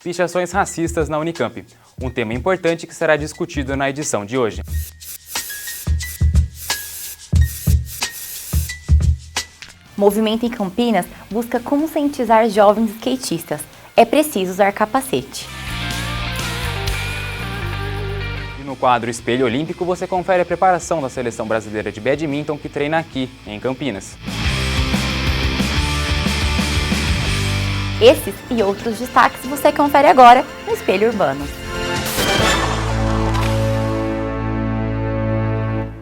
pichações racistas na Unicamp, um tema importante que será discutido na edição de hoje. O movimento em Campinas busca conscientizar jovens skatistas. É preciso usar capacete. E no quadro Espelho Olímpico você confere a preparação da seleção brasileira de badminton que treina aqui, em Campinas. Esses e outros destaques você confere agora no Espelho Urbano.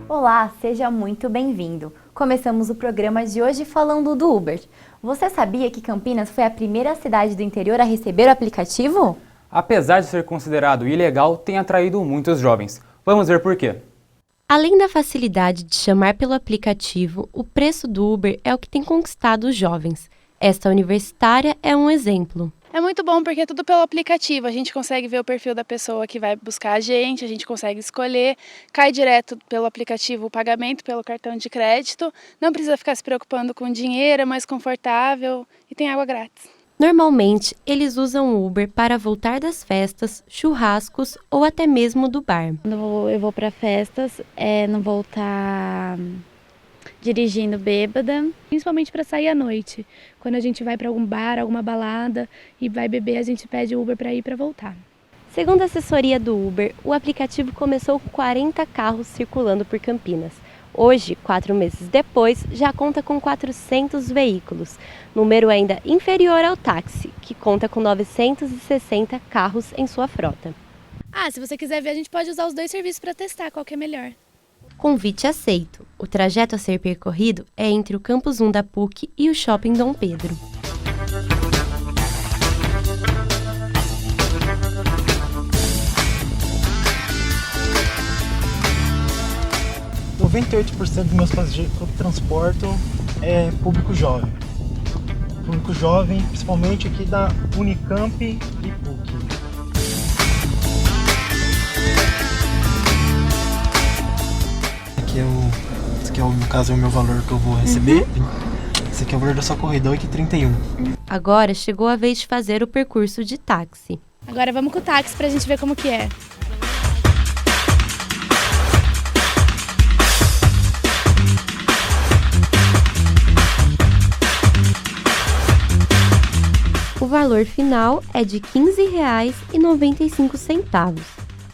Olá, seja muito bem-vindo. Começamos o programa de hoje falando do Uber. Você sabia que Campinas foi a primeira cidade do interior a receber o aplicativo? Apesar de ser considerado ilegal, tem atraído muitos jovens. Vamos ver por quê. Além da facilidade de chamar pelo aplicativo, o preço do Uber é o que tem conquistado os jovens. Esta universitária é um exemplo. É muito bom porque é tudo pelo aplicativo, a gente consegue ver o perfil da pessoa que vai buscar a gente consegue escolher, cai direto pelo aplicativo o pagamento pelo cartão de crédito, não precisa ficar se preocupando com dinheiro, é mais confortável e tem água grátis. Normalmente, eles usam o Uber para voltar das festas, churrascos ou até mesmo do bar. Quando eu vou para festas, não voltar dirigindo bêbada, principalmente para sair à noite. Quando a gente vai para algum bar, alguma balada e vai beber, a gente pede Uber para ir para voltar. Segundo a assessoria do Uber, o aplicativo começou com 40 carros circulando por Campinas. Hoje, 4 meses depois, já conta com 400 veículos, número ainda inferior ao táxi, que conta com 960 carros em sua frota. Se você quiser ver, a gente pode usar os dois serviços para testar qual que é melhor. Convite aceito. O trajeto a ser percorrido é entre o Campus 1 da PUC e o Shopping Dom Pedro. O 98% dos meus passageiros que eu transporto é público jovem. Público jovem, principalmente aqui da Unicamp e PUC. Esse aqui é, no caso, é o meu valor que eu vou receber. Esse aqui é o valor da sua corrida, 8,31. Agora chegou a vez de fazer o percurso de táxi. Agora vamos com o táxi pra gente ver como que é. O valor final é de R$ 15,95.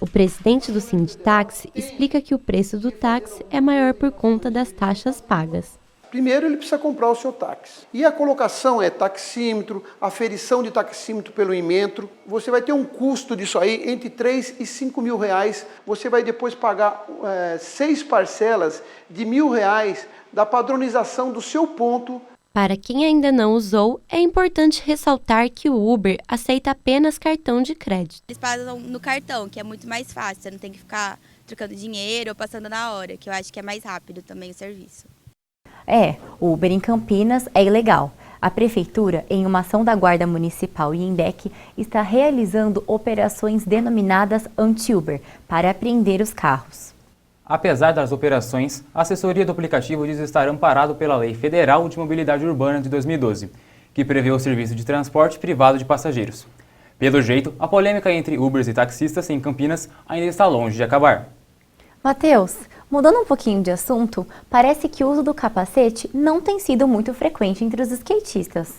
O presidente do Sinditáxi explica que o preço do táxi é maior por conta das taxas pagas. Primeiro ele precisa comprar o seu táxi. E a colocação é taxímetro, aferição de taxímetro pelo Inmetro. Você vai ter um custo disso aí entre 3 e 5 mil reais. Você vai depois pagar 6 parcelas de R$ 1.000 da padronização do seu ponto. Para quem ainda não usou, é importante ressaltar que o Uber aceita apenas cartão de crédito. Eles pagam no cartão, que é muito mais fácil, você não tem que ficar trocando dinheiro ou passando na hora, que eu acho que é mais rápido também o serviço. O Uber em Campinas é ilegal. A Prefeitura, em uma ação da Guarda Municipal e INDEC, está realizando operações denominadas anti-Uber para apreender os carros. Apesar das operações, a assessoria do aplicativo diz estar amparado pela Lei Federal de Mobilidade Urbana de 2012, que prevê o serviço de transporte privado de passageiros. Pelo jeito, a polêmica entre Ubers e taxistas em Campinas ainda está longe de acabar. Matheus, mudando um pouquinho de assunto, parece que o uso do capacete não tem sido muito frequente entre os skatistas.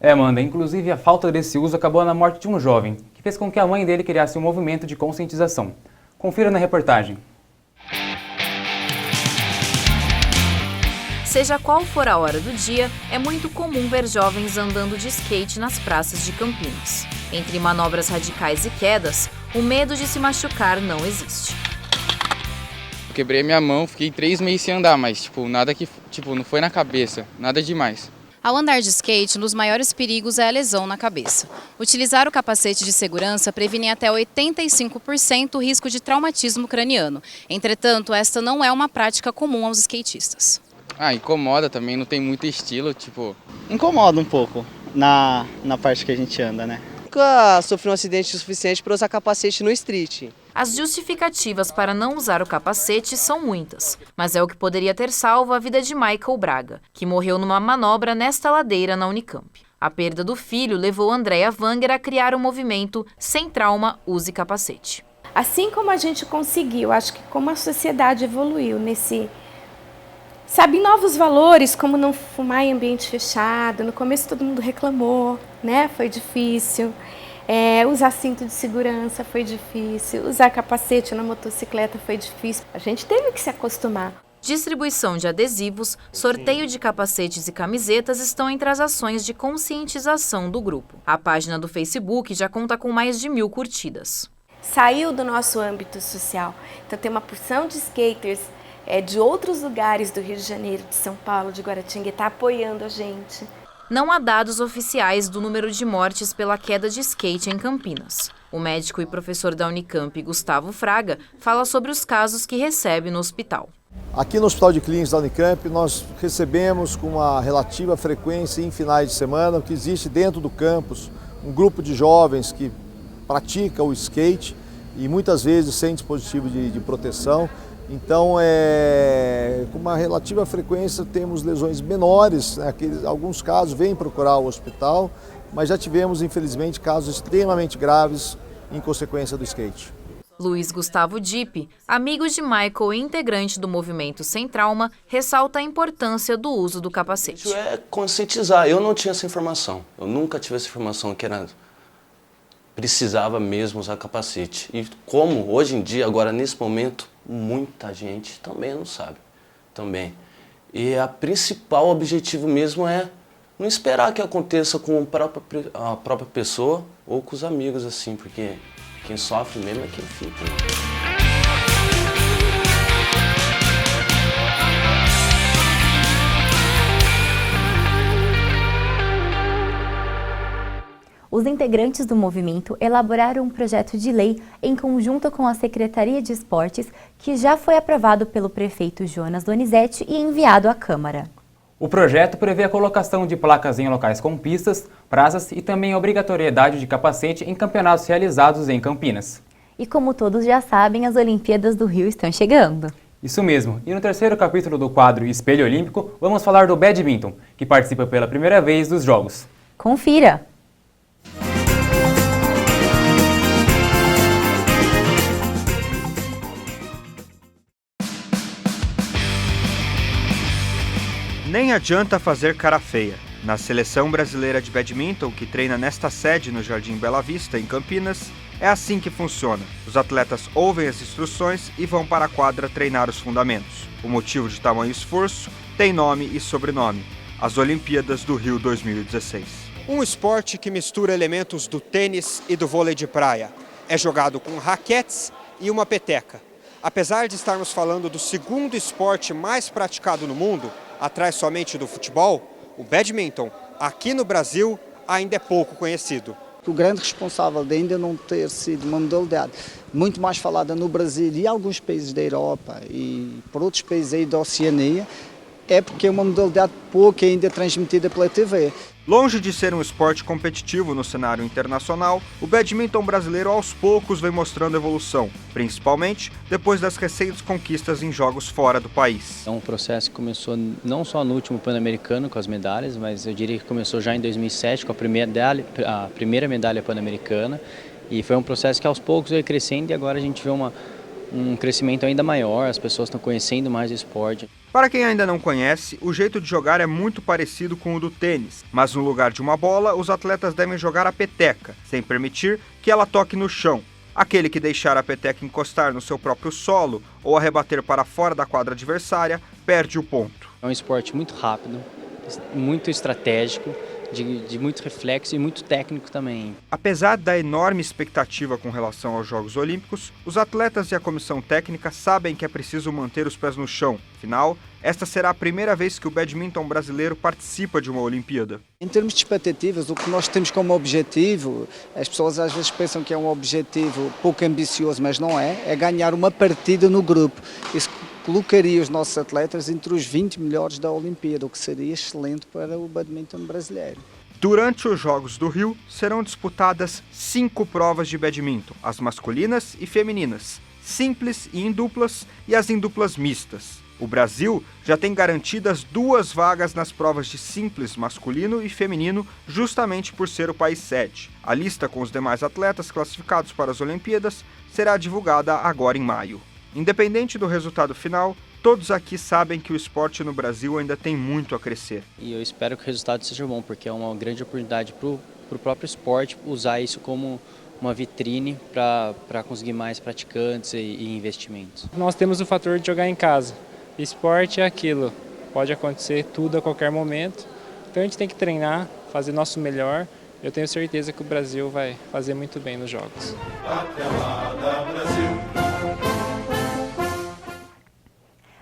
Amanda, inclusive a falta desse uso acabou na morte de um jovem, que fez com que a mãe dele criasse um movimento de conscientização. Confira na reportagem. Seja qual for a hora do dia, é muito comum ver jovens andando de skate nas praças de Campinas. Entre manobras radicais e quedas, o medo de se machucar não existe. Eu quebrei minha mão, fiquei 3 meses sem andar, mas nada que não foi na cabeça, nada demais. Ao andar de skate, um dos maiores perigos é a lesão na cabeça. Utilizar o capacete de segurança previne até 85% o risco de traumatismo craniano. Entretanto, esta não é uma prática comum aos skatistas. Incomoda também, não tem muito estilo, Incomoda um pouco na parte que a gente anda, né? Nunca sofri um acidente o suficiente para usar capacete no street. As justificativas para não usar o capacete são muitas, mas é o que poderia ter salvo a vida de Michael Braga, que morreu numa manobra nesta ladeira na Unicamp. A perda do filho levou Andréa Wanger a criar o movimento Sem Trauma, Use Capacete. Assim como a gente conseguiu, acho que como a sociedade evoluiu sabe, novos valores, como não fumar em ambiente fechado. No começo todo mundo reclamou, né? Foi difícil. Usar cinto de segurança foi difícil. Usar capacete na motocicleta foi difícil. A gente teve que se acostumar. Distribuição de adesivos, sorteio de capacetes e camisetas estão entre as ações de conscientização do grupo. A página do Facebook já conta com mais de 1000 curtidas. Saiu do nosso âmbito social. Então tem uma porção de skaters de outros lugares do Rio de Janeiro, de São Paulo, de Guaratinguetá, apoiando a gente. Não há dados oficiais do número de mortes pela queda de skate em Campinas. O médico e professor da Unicamp, Gustavo Fraga, fala sobre os casos que recebe no hospital. Aqui no Hospital de Clínicas da Unicamp, nós recebemos com uma relativa frequência em finais de semana, que existe dentro do campus um grupo de jovens que pratica o skate e muitas vezes sem dispositivo de proteção. Então, com uma relativa frequência, temos lesões menores, né? Alguns casos vêm procurar o hospital, mas já tivemos, infelizmente, casos extremamente graves em consequência do skate. Luiz Gustavo Dipp, amigo de Michael e integrante do movimento Sem Trauma, ressalta a importância do uso do capacete. Isso é conscientizar. Eu não tinha essa informação. Eu nunca tive essa informação que precisava mesmo usar capacete. E como hoje em dia, agora nesse momento, muita gente também não sabe. Também. E a principal objetivo mesmo é não esperar que aconteça com a própria pessoa ou com os amigos, assim, porque quem sofre mesmo é quem fica. Os integrantes do movimento elaboraram um projeto de lei em conjunto com a Secretaria de Esportes, que já foi aprovado pelo prefeito Jonas Donizete e enviado à Câmara. O projeto prevê a colocação de placas em locais com pistas, praças e também a obrigatoriedade de capacete em campeonatos realizados em Campinas. E como todos já sabem, as Olimpíadas do Rio estão chegando. Isso mesmo. E no terceiro capítulo do quadro Espelho Olímpico, vamos falar do badminton, que participa pela primeira vez dos Jogos. Confira! Nem adianta fazer cara feia. Na Seleção Brasileira de Badminton, que treina nesta sede no Jardim Bela Vista, em Campinas, é assim que funciona. Os atletas ouvem as instruções e vão para a quadra treinar os fundamentos. O motivo de tamanho esforço tem nome e sobrenome: as Olimpíadas do Rio 2016. Um esporte que mistura elementos do tênis e do vôlei de praia. É jogado com raquetes e uma peteca. Apesar de estarmos falando do segundo esporte mais praticado no mundo, atrás somente do futebol, o badminton, aqui no Brasil, ainda é pouco conhecido. O grande responsável de ainda não ter sido uma modalidade muito mais falada no Brasil e alguns países da Europa e por outros países aí da Oceania, é porque é uma modalidade pouco ainda transmitida pela TV. Longe de ser um esporte competitivo no cenário internacional, o badminton brasileiro aos poucos vem mostrando evolução, principalmente depois das recentes conquistas em jogos fora do país. É um processo que começou não só no último Pan-Americano com as medalhas, mas eu diria que começou já em 2007 com a primeira medalha Pan-Americana, e foi um processo que aos poucos veio crescendo e agora a gente vê um crescimento ainda maior, as pessoas estão conhecendo mais o esporte. Para quem ainda não conhece, o jeito de jogar é muito parecido com o do tênis, mas no lugar de uma bola, os atletas devem jogar a peteca, sem permitir que ela toque no chão. Aquele que deixar a peteca encostar no seu próprio solo ou arrebater para fora da quadra adversária, perde o ponto. É um esporte muito rápido, muito estratégico, de muito reflexo e muito técnico também. Apesar da enorme expectativa com relação aos Jogos Olímpicos, os atletas e a comissão técnica sabem que é preciso manter os pés no chão. Afinal, esta será a primeira vez que o badminton brasileiro participa de uma Olimpíada. Em termos de expectativas, o que nós temos como objetivo, as pessoas às vezes pensam que é um objetivo pouco ambicioso, mas não é ganhar uma partida no grupo. Isso colocaria os nossos atletas entre os 20 melhores da Olimpíada, o que seria excelente para o badminton brasileiro. Durante os Jogos do Rio, serão disputadas 5 provas de badminton, as masculinas e femininas, simples e em duplas e as em duplas mistas. O Brasil já tem garantidas 2 vagas nas provas de simples masculino e feminino, justamente por ser o país sede. A lista com os demais atletas classificados para as Olimpíadas será divulgada agora em maio. Independente do resultado final, todos aqui sabem que o esporte no Brasil ainda tem muito a crescer. E eu espero que o resultado seja bom, porque é uma grande oportunidade para o próprio esporte usar isso como uma vitrine para conseguir mais praticantes e investimentos. Nós temos o fator de jogar em casa. Esporte é aquilo, pode acontecer tudo a qualquer momento, então a gente tem que treinar, fazer nosso melhor. Eu tenho certeza que o Brasil vai fazer muito bem nos Jogos.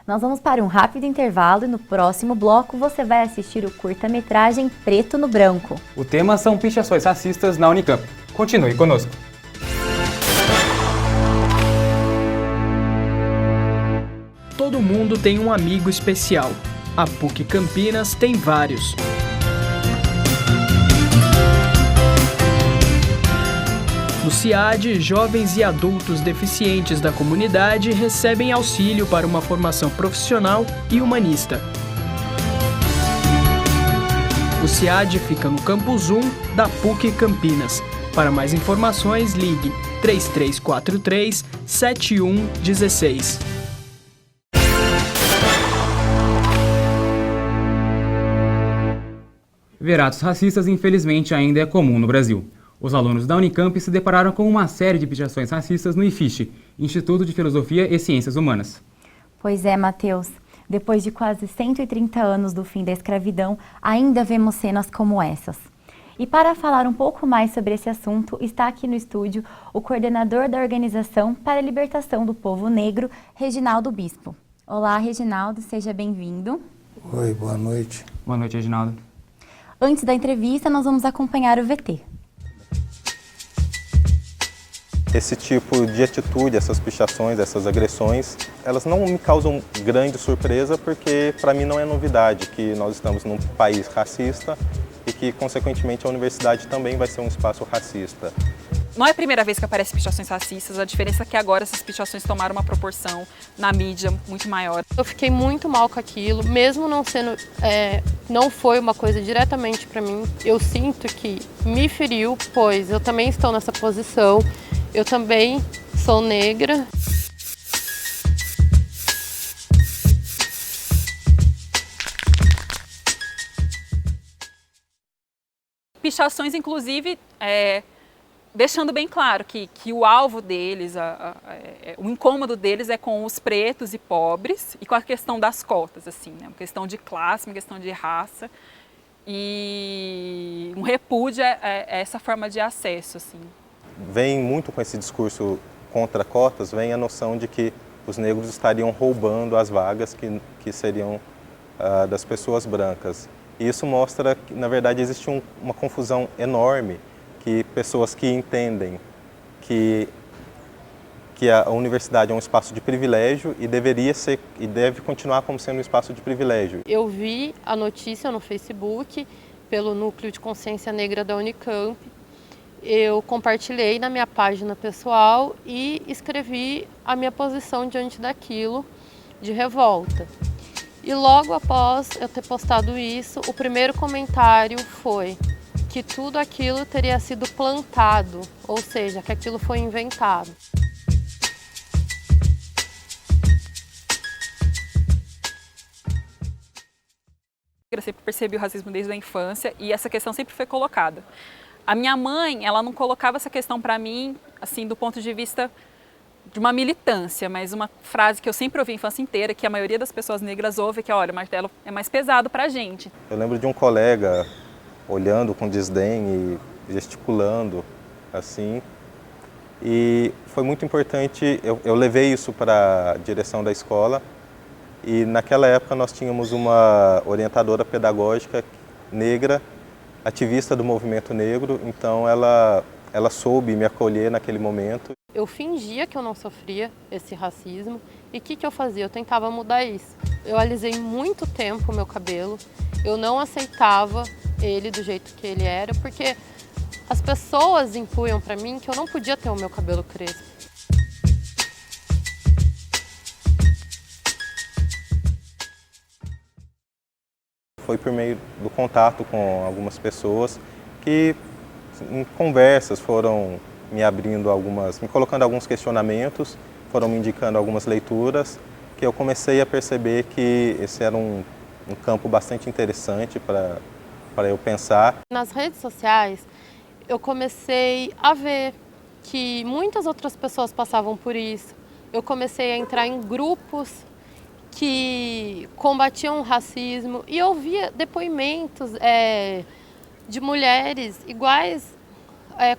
Nós vamos para um rápido intervalo e no próximo bloco você vai assistir o curta-metragem Preto no Branco. O tema são pichações racistas na Unicamp. Continue conosco. Todo mundo tem um amigo especial. A PUC Campinas tem vários. No CIAD, jovens e adultos deficientes da comunidade recebem auxílio para uma formação profissional e humanista. O CIAD fica no Campus 1 da PUC Campinas. Para mais informações, ligue 3343-7116. Ver atos racistas, infelizmente, ainda é comum no Brasil. Os alunos da Unicamp se depararam com uma série de pichações racistas no IFISH, Instituto de Filosofia e Ciências Humanas. Pois é, Matheus. Depois de quase 130 anos do fim da escravidão, ainda vemos cenas como essas. E para falar um pouco mais sobre esse assunto, está aqui no estúdio o coordenador da Organização para a Libertação do Povo Negro, Reginaldo Bispo. Olá, Reginaldo, seja bem-vindo. Oi, boa noite. Boa noite, Reginaldo. Antes da entrevista, nós vamos acompanhar o VT. Esse tipo de atitude, essas pichações, essas agressões, elas não me causam grande surpresa porque para mim não é novidade que nós estamos num país racista e que, consequentemente, a universidade também vai ser um espaço racista. Não é a primeira vez que aparecem pichações racistas, a diferença é que agora essas pichações tomaram uma proporção na mídia muito maior. Eu fiquei muito mal com aquilo, mesmo não sendo, não foi uma coisa diretamente para mim. Eu sinto que me feriu, pois eu também estou nessa posição, eu também sou negra. Pichações, inclusive, deixando bem claro que o alvo deles, o incômodo deles é com os pretos e pobres e com a questão das cotas, assim, né? Uma questão de classe, uma questão de raça e um repúdio a essa forma de acesso, assim. Vem muito com esse discurso contra cotas, vem a noção de que os negros estariam roubando as vagas que seriam das pessoas brancas. E isso mostra que, na verdade, existe uma confusão enorme, que pessoas que entendem que a universidade é um espaço de privilégio e deveria ser e deve continuar como sendo um espaço de privilégio. Eu vi a notícia no Facebook pelo Núcleo de Consciência Negra da Unicamp. Eu compartilhei na minha página pessoal e escrevi a minha posição diante daquilo de revolta. E logo após eu ter postado isso, o primeiro comentário foi que tudo aquilo teria sido plantado, ou seja, que aquilo foi inventado. Eu sempre percebi o racismo desde a infância e essa questão sempre foi colocada. A minha mãe, ela não colocava essa questão para mim, assim, do ponto de vista de uma militância, mas uma frase que eu sempre ouvi a infância inteira, que a maioria das pessoas negras ouve, que olha, o martelo é mais pesado pra gente. Eu lembro de um colega olhando com desdém e gesticulando, assim, e foi muito importante, eu levei isso para a direção da escola e naquela época nós tínhamos uma orientadora pedagógica negra, ativista do movimento negro, então ela soube me acolher naquele momento. Eu fingia que eu não sofria esse racismo e o que eu fazia? Eu tentava mudar isso. Eu alisei muito tempo o meu cabelo, eu não aceitava ele do jeito que ele era, porque as pessoas impunham para mim que eu não podia ter o meu cabelo crespo. foi por meio do contato com algumas pessoas que em conversas foram me abrindo me colocando alguns questionamentos, foram me indicando algumas leituras, que eu comecei a perceber que esse era um campo bastante interessante para eu pensar. Nas redes sociais, eu comecei a ver que muitas outras pessoas passavam por isso. Eu comecei a entrar em grupos que combatiam o racismo e eu via depoimentos de mulheres iguais,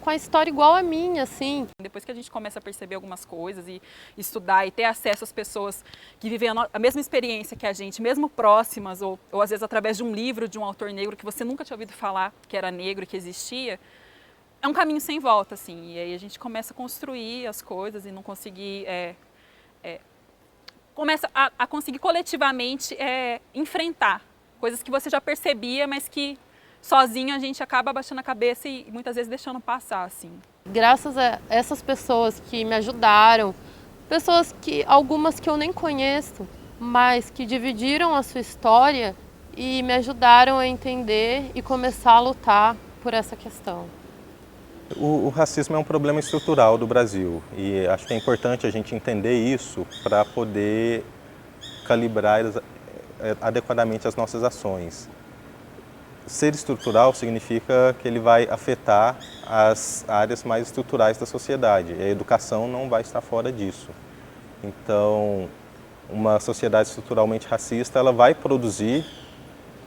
com a história igual a minha, assim. Depois que a gente começa a perceber algumas coisas e estudar e ter acesso às pessoas que vivem a mesma experiência que a gente, mesmo próximas, ou às vezes através de um livro de um autor negro que você nunca tinha ouvido falar que era negro e que existia, é um caminho sem volta, assim. E aí a gente começa a construir as coisas e não conseguir... começa a conseguir coletivamente enfrentar coisas que você já percebia, mas que sozinho a gente acaba abaixando a cabeça e muitas vezes deixando passar, assim. Graças a essas pessoas que me ajudaram, algumas que eu nem conheço, mas que dividiram a sua história e me ajudaram a entender e começar a lutar por essa questão. O racismo é um problema estrutural do Brasil e acho que é importante a gente entender isso para poder calibrar adequadamente as nossas ações. Ser estrutural significa que ele vai afetar as áreas mais estruturais da sociedade. E a educação não vai estar fora disso. Então, uma sociedade estruturalmente racista, ela vai produzir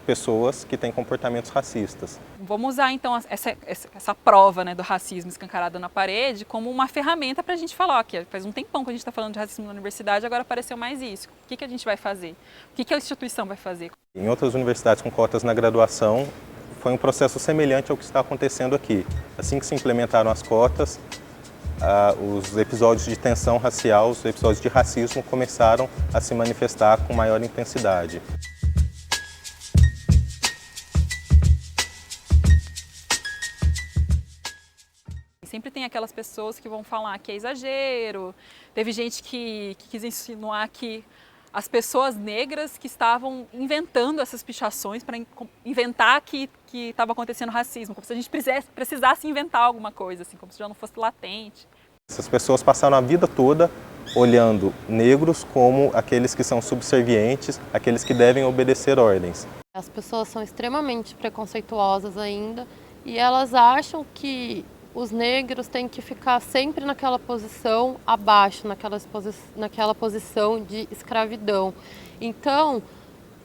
pessoas que têm comportamentos racistas. Vamos usar, então, essa prova, né, do racismo escancarado na parede como uma ferramenta para a gente falar, que faz um tempão que a gente está falando de racismo na universidade, agora apareceu mais isso. O que a gente vai fazer? O que a instituição vai fazer? Em outras universidades com cotas na graduação, foi um processo semelhante ao que está acontecendo aqui. Assim que se implementaram as cotas, os episódios de tensão racial, os episódios de racismo começaram a se manifestar com maior intensidade. Sempre tem aquelas pessoas que vão falar que é exagero. Teve gente que quis insinuar que as pessoas negras que estavam inventando essas pichações para inventar que estava acontecendo racismo, como se a gente precisasse inventar alguma coisa, assim, como se já não fosse latente. Essas pessoas passaram a vida toda olhando negros como aqueles que são subservientes, aqueles que devem obedecer ordens. As pessoas são extremamente preconceituosas ainda e elas acham que os negros têm que ficar sempre naquela posição abaixo, naquela posição de escravidão. Então,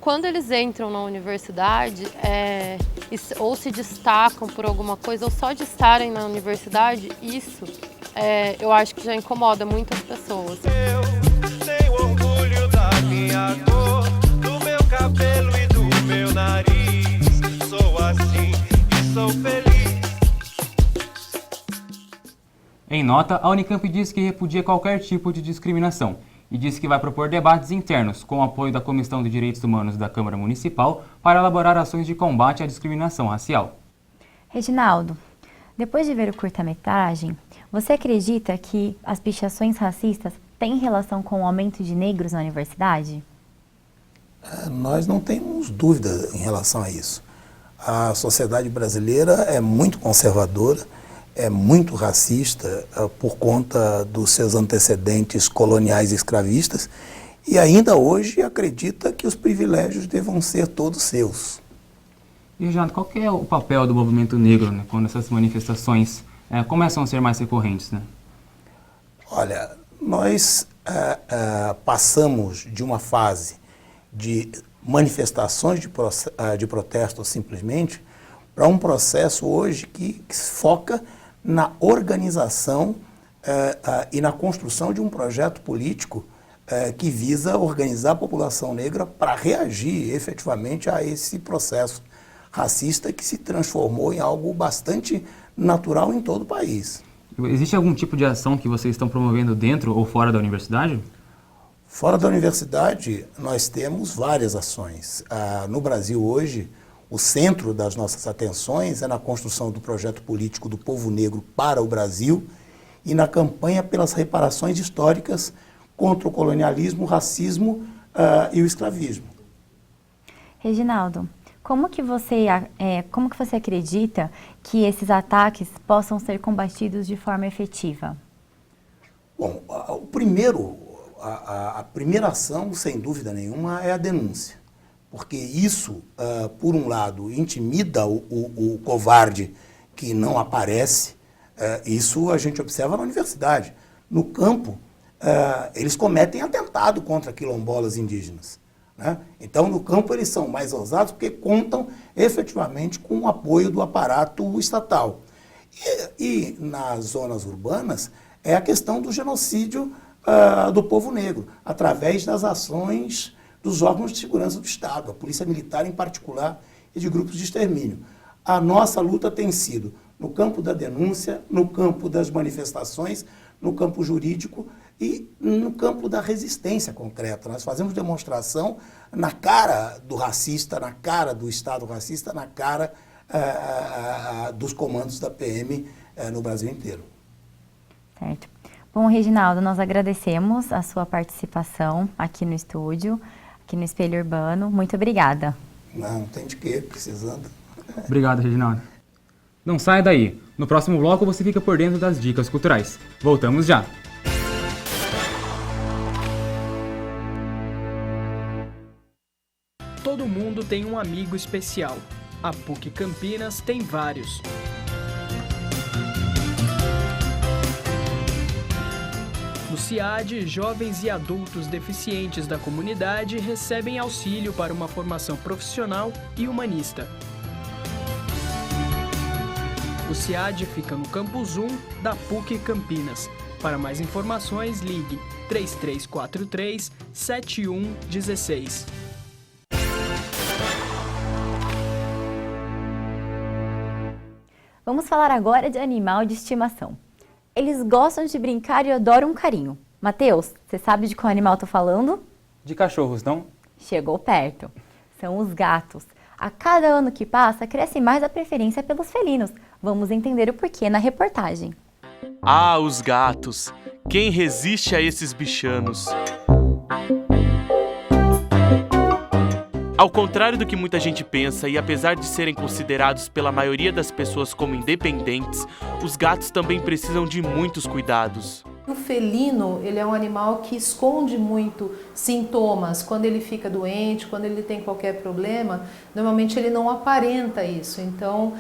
quando eles entram na universidade, ou se destacam por alguma coisa, ou só de estarem na universidade, isso eu acho que já incomoda muitas pessoas. Eu tenho orgulho da minha cor, do meu cabelo e do meu nariz. Sou assim e sou feliz. Em nota, a Unicamp diz que repudia qualquer tipo de discriminação e diz que vai propor debates internos com o apoio da Comissão de Direitos Humanos da Câmara Municipal para elaborar ações de combate à discriminação racial. Reginaldo, depois de ver o curta-metragem, você acredita que as pichações racistas têm relação com o aumento de negros na universidade? Nós não temos dúvida em relação a isso. A sociedade brasileira é muito conservadora, é muito racista por conta dos seus antecedentes coloniais e escravistas e ainda hoje acredita que os privilégios devam ser todos seus. E, Reginaldo, qual que é o papel do movimento negro, né, quando essas manifestações começam a ser mais recorrentes? Né? Olha, nós passamos de uma fase de manifestações de protesto simplesmente para um processo hoje que foca na organização e na construção de um projeto político que visa organizar a população negra para reagir efetivamente a esse processo racista que se transformou em algo bastante natural em todo o país. Existe algum tipo de ação que vocês estão promovendo dentro ou fora da universidade? Fora da universidade, nós temos várias ações. No Brasil hoje, o centro das nossas atenções é na construção do projeto político do povo negro para o Brasil e na campanha pelas reparações históricas contra o colonialismo, o racismo e o escravismo. Reginaldo, Como que você acredita que esses ataques possam ser combatidos de forma efetiva? Bom, a primeira ação, sem dúvida nenhuma, é a denúncia. Porque isso, por um lado, intimida o covarde que não aparece. Isso a gente observa na universidade. No campo, eles cometem atentado contra quilombolas indígenas, né? Então, no campo, eles são mais ousados porque contam efetivamente com o apoio do aparato estatal. E nas zonas urbanas, é a questão do genocídio do povo negro, através das ações dos órgãos de segurança do Estado, a Polícia Militar em particular e de grupos de extermínio. A nossa luta tem sido no campo da denúncia, no campo das manifestações, no campo jurídico e no campo da resistência concreta. Nós fazemos demonstração na cara do racista, na cara do Estado racista, na cara dos comandos da PM no Brasil inteiro. Certo. Bom, Reginaldo, nós agradecemos a sua participação aqui no estúdio, aqui no Espelho Urbano. Muito obrigada. Não tem de quê, precisando. Obrigado, Reginaldo. Não saia daí. No próximo bloco você fica por dentro das dicas culturais. Voltamos já. Todo mundo tem um amigo especial. A PUC Campinas tem vários. No CIAD, jovens e adultos deficientes da comunidade recebem auxílio para uma formação profissional e humanista. O CIAD fica no Campus 1 da PUC Campinas. Para mais informações, ligue 3343-7116. Vamos falar agora de animal de estimação. Eles gostam de brincar e adoram um carinho. Matheus, você sabe de qual animal eu tô falando? De cachorros, não? Chegou perto. São os gatos. A cada ano que passa, cresce mais a preferência pelos felinos. Vamos entender o porquê na reportagem. Ah, os gatos! Quem resiste a esses bichanos? Ao contrário do que muita gente pensa, e apesar de serem considerados pela maioria das pessoas como independentes, os gatos também precisam de muitos cuidados. O felino, ele é um animal que esconde muito sintomas. Quando ele fica doente, quando ele tem qualquer problema, normalmente ele não aparenta isso. Então,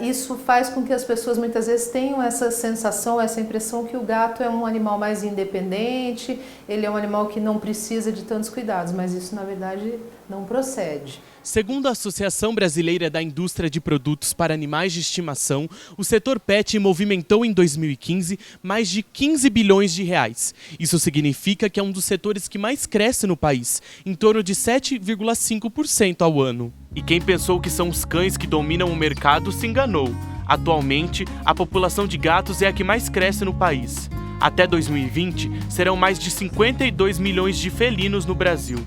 isso faz com que as pessoas muitas vezes tenham essa sensação, essa impressão que o gato é um animal mais independente, ele é um animal que não precisa de tantos cuidados, mas isso, na verdade, não procede. Segundo a Associação Brasileira da Indústria de Produtos para Animais de Estimação, o setor pet movimentou em 2015 mais de 15 bilhões de reais. Isso significa que é um dos setores que mais cresce no país, em torno de 7,5% ao ano. E quem pensou que são os cães que dominam o mercado se enganou. Atualmente, a população de gatos é a que mais cresce no país. Até 2020, serão mais de 52 milhões de felinos no Brasil.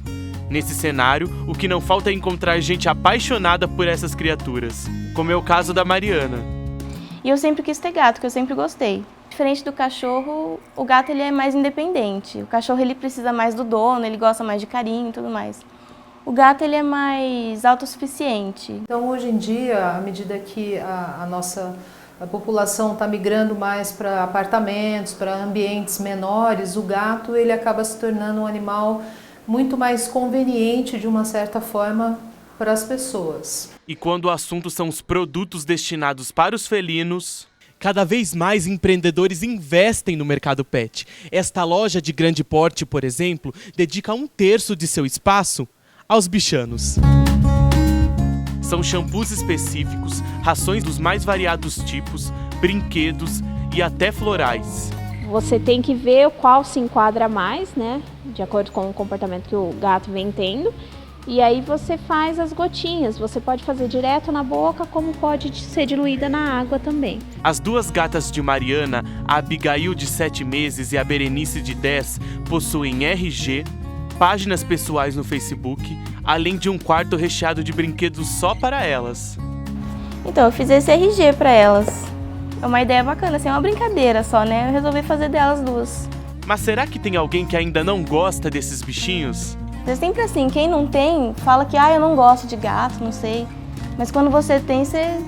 Nesse cenário, o que não falta é encontrar gente apaixonada por essas criaturas, como é o caso da Mariana. E eu sempre quis ter gato, que eu sempre gostei. Diferente do cachorro, o gato ele é mais independente. O cachorro ele precisa mais do dono, ele gosta mais de carinho e tudo mais. O gato ele é mais autossuficiente. Então hoje em dia, à medida que a população está migrando mais para apartamentos, para ambientes menores, o gato ele acaba se tornando um animal muito mais conveniente, de uma certa forma, para as pessoas. E quando o assunto são os produtos destinados para os felinos, cada vez mais empreendedores investem no mercado pet. Esta loja de grande porte, por exemplo, dedica 1/3 de seu espaço aos bichanos. São shampoos específicos, rações dos mais variados tipos, brinquedos e até florais. Você tem que ver qual se enquadra mais, né? De acordo com o comportamento que o gato vem tendo. E aí você faz as gotinhas. Você pode fazer direto na boca, como pode ser diluída na água também. As duas gatas de Mariana, a Abigail de 7 meses e a Berenice de 10, possuem RG, páginas pessoais no Facebook, além de um quarto recheado de brinquedos só para elas. Então eu fiz esse RG para elas. É uma ideia bacana, assim, é uma brincadeira só, né? Eu resolvi fazer delas duas. Mas será que tem alguém que ainda não gosta desses bichinhos? É sempre assim, quem não tem, fala que eu não gosto de gato, não sei. Mas quando você tem, você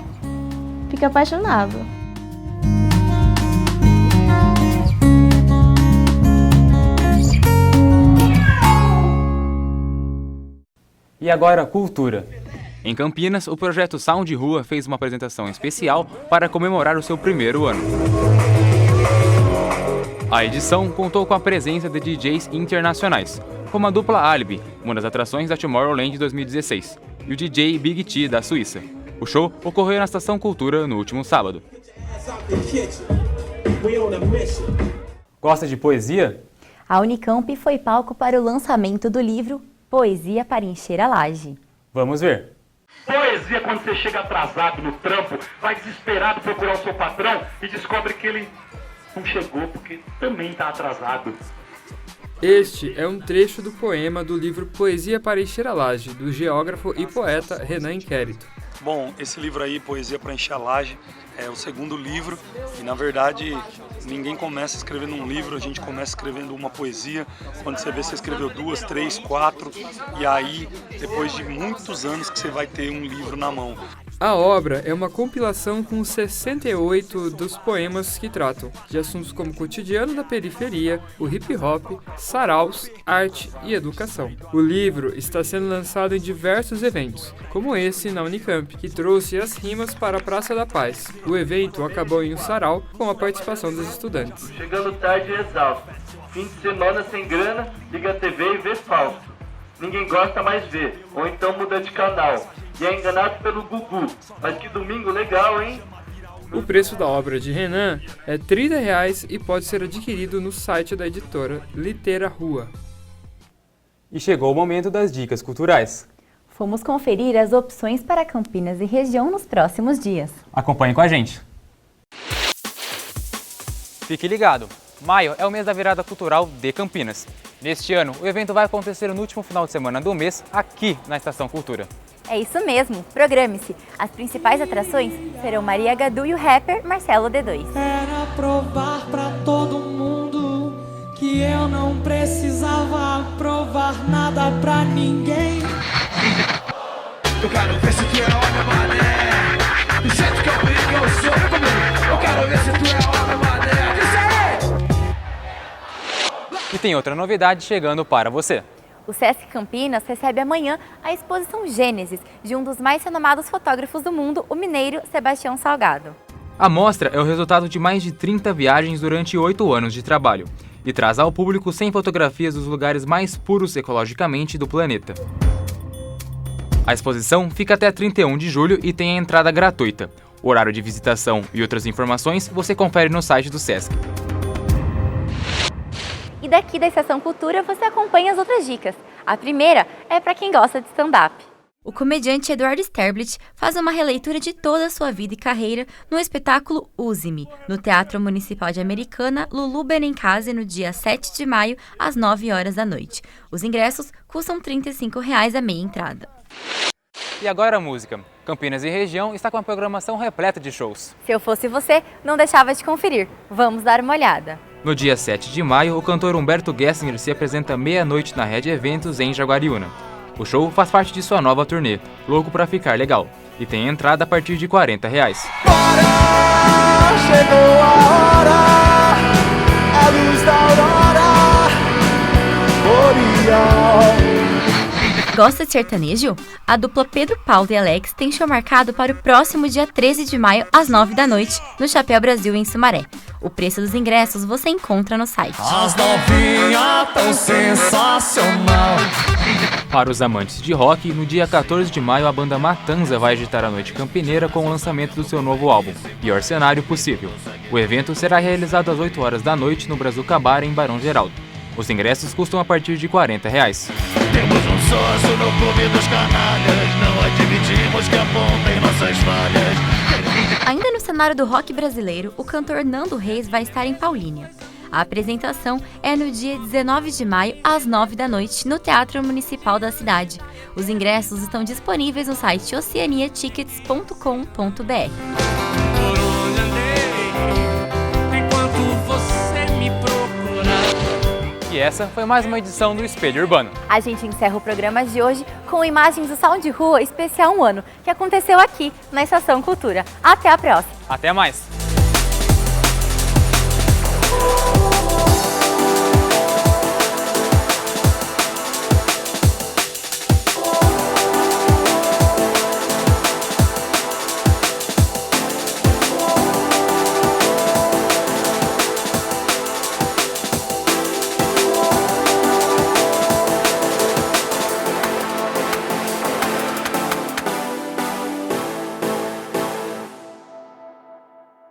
fica apaixonado. E agora, cultura. Em Campinas, o projeto Sound de Rua fez uma apresentação especial para comemorar o seu primeiro ano. A edição contou com a presença de DJs internacionais, como a dupla Alibi, uma das atrações da Tomorrowland 2016, e o DJ Big T, da Suíça. O show ocorreu na Estação Cultura no último sábado. Gosta de poesia? A Unicamp foi palco para o lançamento do livro Poesia para Encher a Laje. Vamos ver. Poesia quando você chega atrasado no trampo, vai desesperado procurar o seu patrão e descobre que ele não chegou porque também está atrasado. Este é um trecho do poema do livro Poesia para Encher a Laje, do geógrafo e poeta Renan Inquérito. Bom, esse livro aí, Poesia para Encher a Laje, é o segundo livro e, na verdade, ninguém começa escrevendo um livro, a gente começa escrevendo uma poesia. Quando você vê, você escreveu 2, 3, 4 e aí, depois de muitos anos que você vai ter um livro na mão. A obra é uma compilação com 68 dos poemas que tratam de assuntos como o cotidiano da periferia, o hip-hop, saraus, arte e educação. O livro está sendo lançado em diversos eventos, como esse na Unicamp, que trouxe as rimas para a Praça da Paz. O evento acabou em um sarau com a participação dos estudantes. Chegando tarde e exausto, fim de semana sem grana, liga a TV e vê Fausto. Ninguém gosta mais ver, ou então muda de canal. E é enganado pelo Gugu, mas que domingo legal, hein? O preço da obra de Renan é R$ 30 e pode ser adquirido no site da editora Litera Rua. E chegou o momento das dicas culturais. Fomos conferir as opções para Campinas e região nos próximos dias. Acompanhe com a gente. Fique ligado, maio é o mês da virada cultural de Campinas. Neste ano, o evento vai acontecer no último final de semana do mês, aqui na Estação Cultura. É isso mesmo, programe-se. As principais atrações serão Maria Gadu e o rapper Marcelo D2. Era provar pra todo mundo que eu não precisava provar nada pra ninguém. Eu quero ver se tu é homem, mané. Do jeito que eu brinco, eu sou comigo. Eu quero ver se tu é homem, mané. E tem outra novidade chegando para você. O Sesc Campinas recebe amanhã a exposição Gênesis, de um dos mais renomados fotógrafos do mundo, o mineiro Sebastião Salgado. A mostra é o resultado de mais de 30 viagens durante 8 anos de trabalho e traz ao público 100 fotografias dos lugares mais puros ecologicamente do planeta. A exposição fica até 31 de julho e tem a entrada gratuita. O horário de visitação e outras informações você confere no site do Sesc. E daqui da Estação Cultura você acompanha as outras dicas. A primeira é para quem gosta de stand-up. O comediante Eduardo Sterblit faz uma releitura de toda a sua vida e carreira no espetáculo Use-me, no Teatro Municipal de Americana, Lulu Benincase, no dia 7 de maio, às 9 horas da noite. Os ingressos custam R$ 35 a meia entrada. E agora a música. Campinas e região está com uma programação repleta de shows. Se eu fosse você, não deixava de conferir. Vamos dar uma olhada. No dia 7 de maio, o cantor Humberto Gessinger se apresenta meia-noite na Rede Eventos em Jaguariúna. O show faz parte de sua nova turnê, Louco Pra Ficar Legal, e tem entrada a partir de R$ 40. Bora, chegou a hora, a luz da aurora, boreal. Gosta de sertanejo? A dupla Pedro Paulo e Alex tem show marcado para o próximo dia 13 de maio, às 9 da noite, no Chapéu Brasil, em Sumaré. O preço dos ingressos você encontra no site. As novinhas tão sensacional. Para os amantes de rock, no dia 14 de maio a banda Matanza vai agitar a noite campineira com o lançamento do seu novo álbum, Pior Cenário Possível. O evento será realizado às 8 horas da noite no Brazuca Bar, em Barão Geraldo. Os ingressos custam a partir de R$ 40. Temos um sócio no clube dos canalhas, não admitimos que apontem nossas falhas. Ainda no cenário do rock brasileiro, o cantor Nando Reis vai estar em Paulínia. A apresentação é no dia 19 de maio, às 9 da noite, no Teatro Municipal da cidade. Os ingressos estão disponíveis no site oceaniatickets.com.br. E essa foi mais uma edição do Espelho Urbano. A gente encerra o programa de hoje com imagens do Salão de Rua Especial 1 Ano, que aconteceu aqui na Estação Cultura. Até a próxima! Até mais!